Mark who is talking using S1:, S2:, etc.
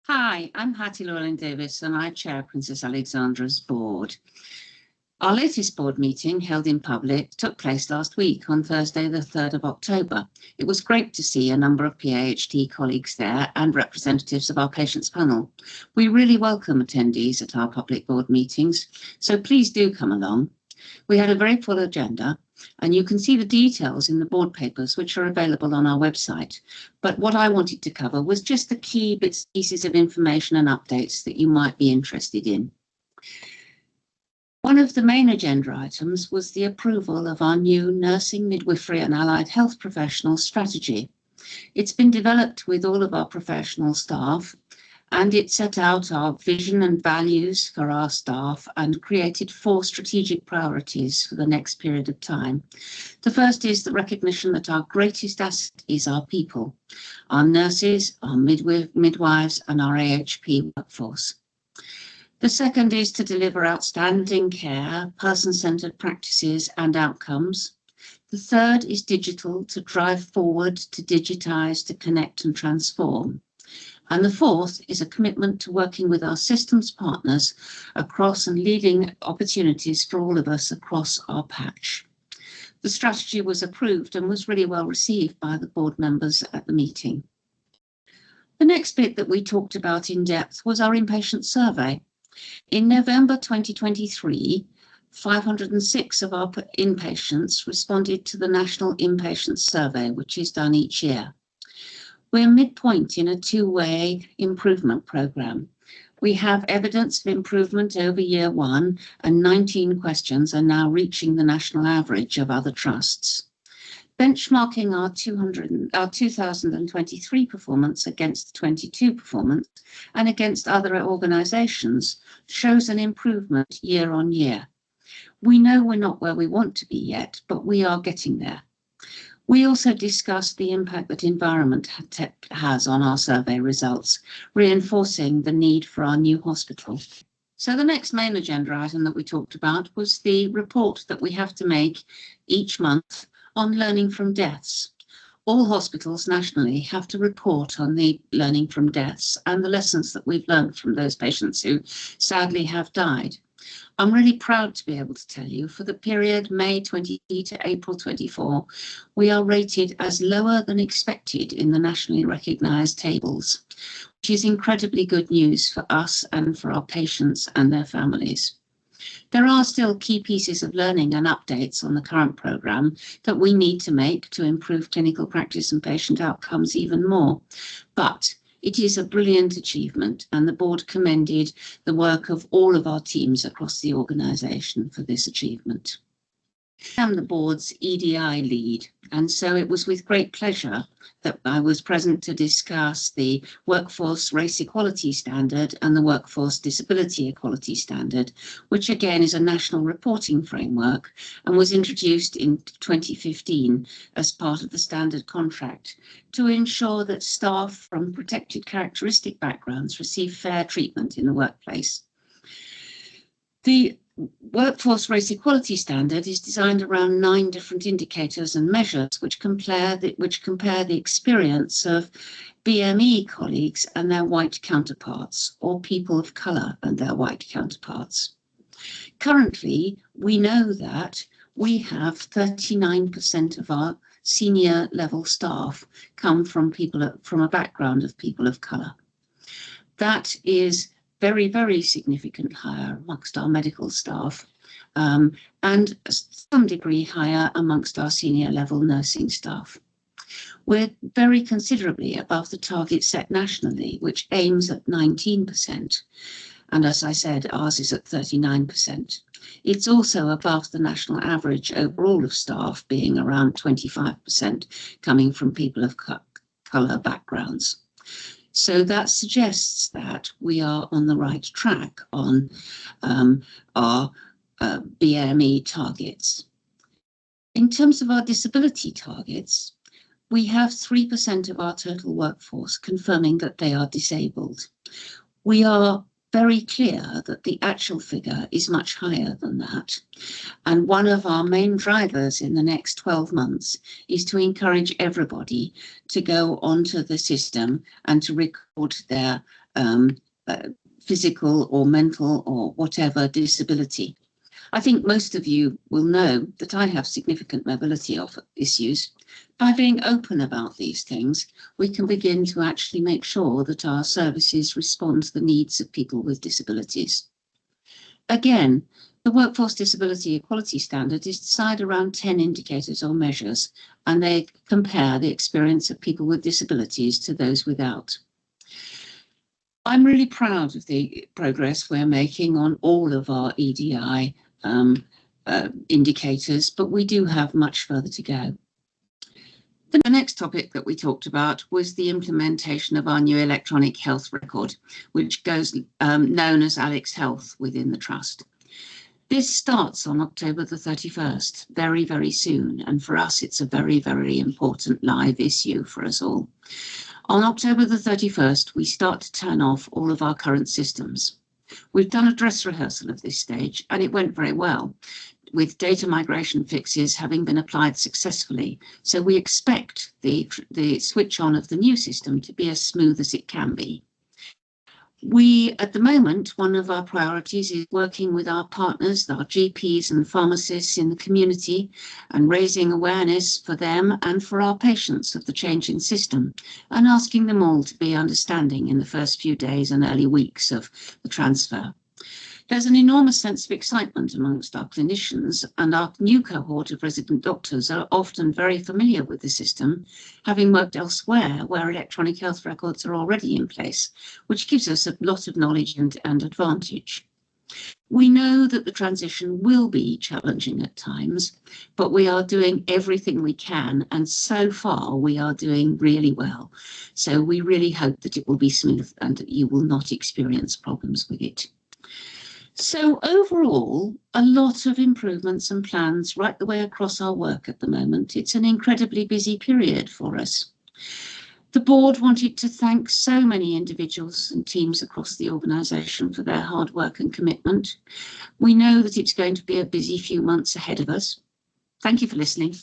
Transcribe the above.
S1: Hi, I'm Hattie Davis and I chair Princess Alexandra's board. Our latest board meeting, held in public, took place last week on Thursday, the 3rd of October. It was great to see a number of PAHD colleagues there and representatives of our patients panel. We really welcome attendees at our public board meetings, so please do come along. We had a very full agenda, and you can see the details in the board papers, which are available on our website. But what I wanted to cover was just the key pieces of information and updates that you might be interested in. One of the main agenda items was the approval of our new nursing, midwifery and allied health professional strategy. It's been developed with all of our professional staff, and it set out our vision and values for our staff and created 4 strategic priorities for the next period of time. The first is the recognition that our greatest asset is our people, our nurses, our midwives and our AHP workforce. The second is to deliver outstanding care, person-centred practices and outcomes. The third is digital, to drive forward, to digitise, to connect and transform. And the fourth is a commitment to working with our systems partners across and leading opportunities for all of us across our patch. The strategy was approved and was really well received by the board members at the meeting. The next bit that we talked about in depth was our inpatient survey. In November 2023, 506 of our inpatients responded to the National Inpatient Survey, which is done each year. We're midpoint in a 2-way improvement programme. We have evidence of improvement over year 1, and 19 questions are now reaching the national average of other trusts. Benchmarking our 2023 performance against the 22 performance and against other organisations shows an improvement year on year. We know we're not where we want to be yet, but we are getting there. We also discussed the impact that environment has on our survey results, reinforcing the need for our new hospital. So the next main agenda item that we talked about was the report that we have to make each month on learning from deaths. All hospitals nationally have to report on the learning from deaths and the lessons that we've learned from those patients who sadly have died. I'm really proud to be able to tell you for the period May 20 to April 24, we are rated as lower than expected in the nationally recognised tables, which is incredibly good news for us and for our patients and their families. There are still key pieces of learning and updates on the current programme that we need to make to improve clinical practice and patient outcomes even more, but it is a brilliant achievement, and the board commended the work of all of our teams across the organisation for this achievement. I'm the board's EDI lead, and so it was with great pleasure that I was present to discuss the Workforce Race Equality Standard and the Workforce Disability Equality Standard, which again is a national reporting framework and was introduced in 2015 as part of the standard contract to ensure that staff from protected characteristic backgrounds receive fair treatment in the workplace. The Workforce Race Equality Standard is designed around 9 different indicators and measures which compare the experience of BME colleagues and their white counterparts, or people of colour and their white counterparts. Currently, we know that we have 39% of our senior level staff come from a background of people of colour. That is very, very significant higher amongst our medical staff, and some degree higher amongst our senior level nursing staff. We're very considerably above the target set nationally, which aims at 19%. And as I said, ours is at 39%. It's also above the national average overall of staff being around 25% coming from people of colour backgrounds. So that suggests that we are on the right track on our BME targets. In terms of our disability targets, we have 3% of our total workforce confirming that they are disabled. We are very clear that the actual figure is much higher than that. And one of our main drivers in the next 12 months is to encourage everybody to go onto the system and to record their physical or mental or whatever disability. I think most of you will know that I have significant mobility issues. By being open about these things, we can begin to actually make sure that our services respond to the needs of people with disabilities. Again, the Workforce Disability Equality Standard is designed around 10 indicators or measures, and they compare the experience of people with disabilities to those without. I'm really proud of the progress we're making on all of our EDI indicators, but we do have much further to go. The next topic that we talked about was the implementation of our new electronic health record, which goes known as Alex Health within the Trust. This starts on October the 31st, very, very soon. And for us, it's a very, very important live issue for us all. On October the 31st, we start to turn off all of our current systems. We've done a dress rehearsal of this stage, and it went very well, with data migration fixes having been applied successfully. So we expect the switch on of the new system to be as smooth as it can be. We, at the moment, one of our priorities is working with our partners, our GPs and pharmacists in the community, and raising awareness for them and for our patients of the changing system, and asking them all to be understanding in the first few days and early weeks of the transfer. There's an enormous sense of excitement amongst our clinicians, and our new cohort of resident doctors are often very familiar with the system, having worked elsewhere where electronic health records are already in place, which gives us a lot of knowledge and advantage. We know that the transition will be challenging at times, but we are doing everything we can, and so far we are doing really well. So we really hope that it will be smooth and that you will not experience problems with it. So overall, a lot of improvements and plans right the way across our work at the moment. It's an incredibly busy period for us. The board wanted to thank so many individuals and teams across the organisation for their hard work and commitment. We know that it's going to be a busy few months ahead of us. Thank you for listening.